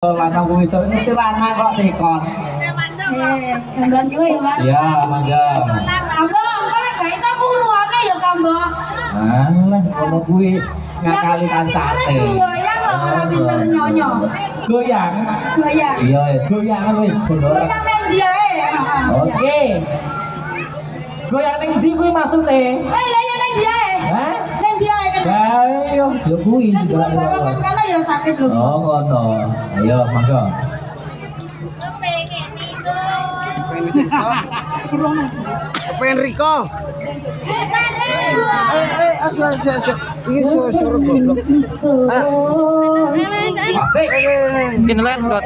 lanang kuwi itu mesti lanang kok tekon. Kambang juga ya, Mas? Iya, mangga. Kambang, kalau gak iso puluhannya ya, Kambang. Lah, ono kuwi ngakali kancane. Goyang loh, orang pinter nyonyo. Goyang. Goyang. Iya, goyangan wis bener. Goyang yang dia Oke. Goyang ning ndi kuwi maksude? lah ya neng dia Hah? Neng dia kan. Ayo, yo kuwi. Neng dua barongan karena ya sakit loh. Oh, ngono. Ayo, mangga. Pengen Riko. Ini suara goblok. Asik. Mungkin lain buat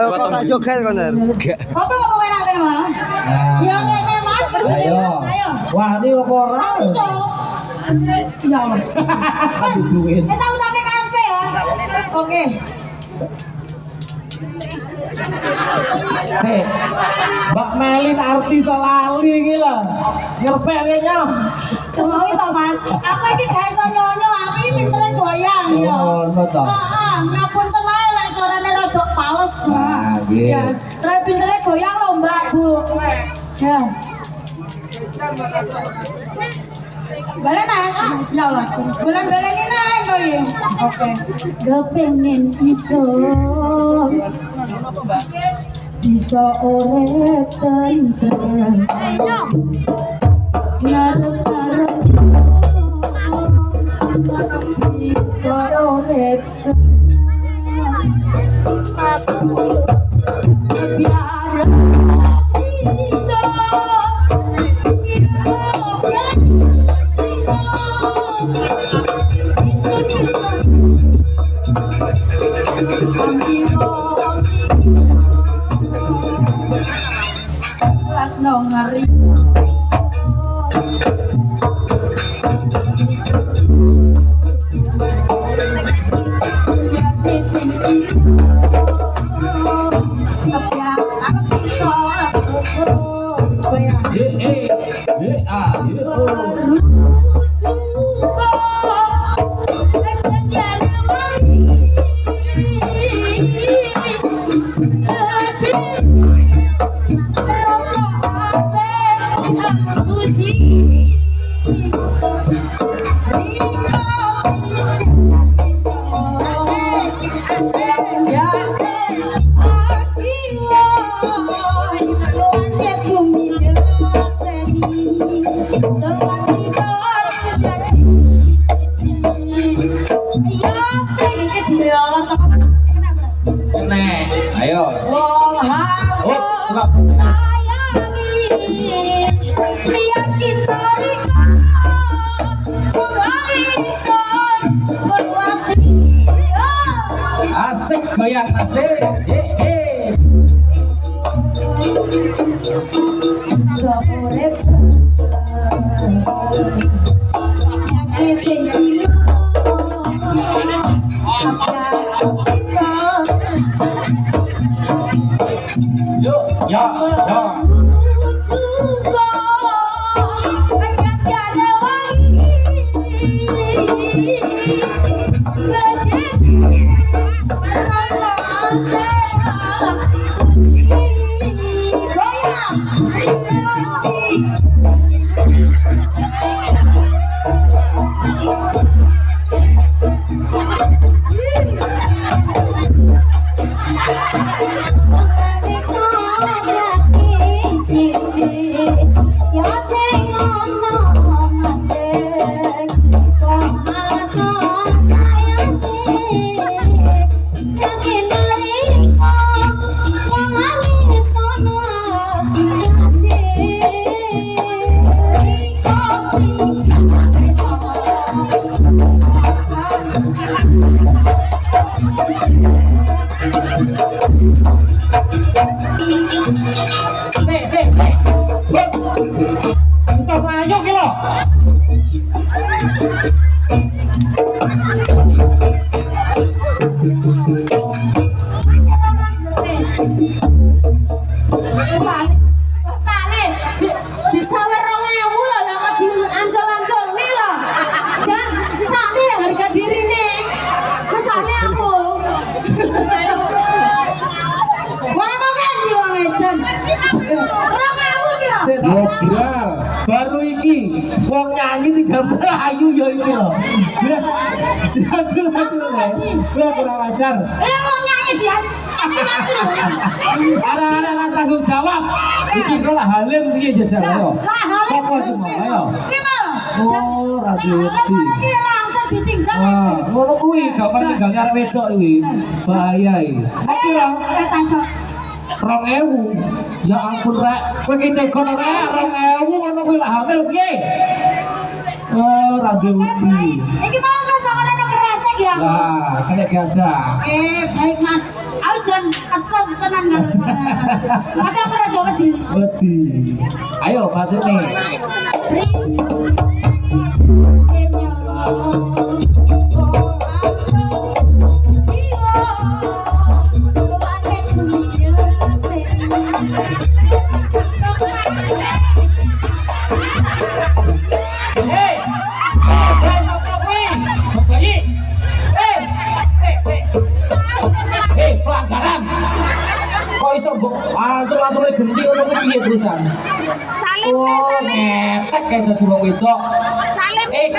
Kok joget kan? Sopo ngomong enak kan, Mas? Ya nek Mas, Ayo. ayo. Wani apa ora? Ya Allah. Aduh duit. Kita utangnya KSP ya. Oke. Sik. Mbak Melin artis lali iki lho. Ngerpek kayaknya. Kemau itu Mas. Aku iki gak iso nyonyo, aku iki pintere goyang ya. Oh, ngono to. Heeh, ngapun tenae lek suarane rada pales. Nah, nggih. Ya, terus pintere goyang lho, Mbak, Bu. Ya. Balen ya Allah. Bulan-balenin ae kowe. Oke. Kepengen iso bisa urip tentrem. Ngarep-ngarep bisa urip seneng. Biar kita Las no ngari Ayo. Wong harus sayangi yakin mereka Asik goyang asik. Urip yakin sing Yuk, ya, ya. Bisa melayu ki lho. Sale di sawer 2000 lho lah kok diancol-ancol nih lho. Jan, sale harga diri nih. Mesane aku. Ngobrol. Baru iki wong nyanyi 13 ayu ya iki lho. Dia kurang ajar. Ini mau nyanyi dia. Acur-acur. Ada tanggung jawab. Iki kok lah Halim piye jajal ayo. Lah Halim. Apa cuma ayo. Gimana? Oh, radio Halim lagi langsung ditinggal. Wah, ngono kuwi gampang tinggal karo wedok iki. Bahaya iki. Oke lho. Tasok. 2000. Ya ampun rek, kowe ki tegon rek 2000 ngono kuwi lah hamil piye? Oh, radio iki. Iki mau enggak sama nang kresek ya? Lah, kena gada. Baik Mas. Aku jangan kesel tenan karo saya. Tapi aku rada wedi. Wedi. Ayo batene. Ri. Pelanggaran. Kok iso mbok ancur-ancure genti ngono kuwi piye terusan? Salim Oh, ngepek kayak dadi wong wedok.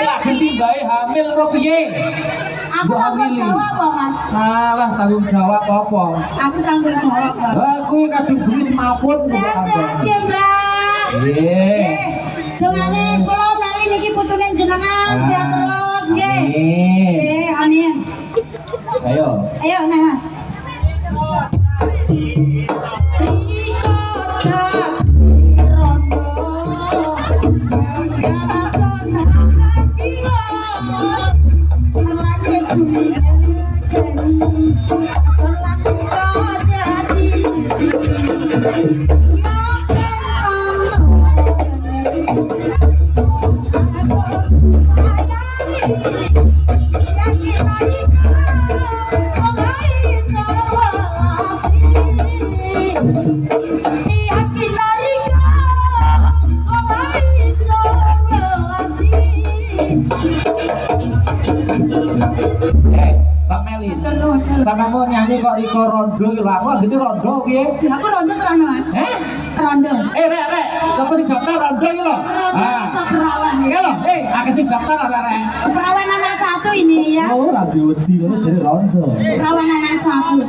Lah genti bae hamil kok piye? Aku tanggung jawab kok Mas. Salah tanggung jawab apa? Aku tanggung jawab kok. Lah kuwi kadung bumi semaput. Sehat-sehat ya Mbak. Nggih. Dongane kula meli niki putune jenengan sehat terus nggih. Amin. Nggih, amin. Ayo. Ayo nih Mas. Pak Meli, sama mau nyanyi kok Riko rondo iki lho. Aku gitu rondo piye? Aku rondo terus Mas. Rondo. Rek, sapa sing daftar rondo iki lho? Rondo sok perawan Iya lho, akeh sing daftar rek. Perawan anak satu ini ya. Oh, radio wedi ngono jadi rondo. Perawan anak satu.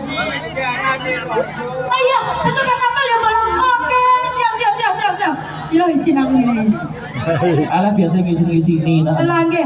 Ayo, sesuka kapal ya belum. Oke, siap. Yo isin aku ini. Alah biasa ngisi-ngisini. Lagi.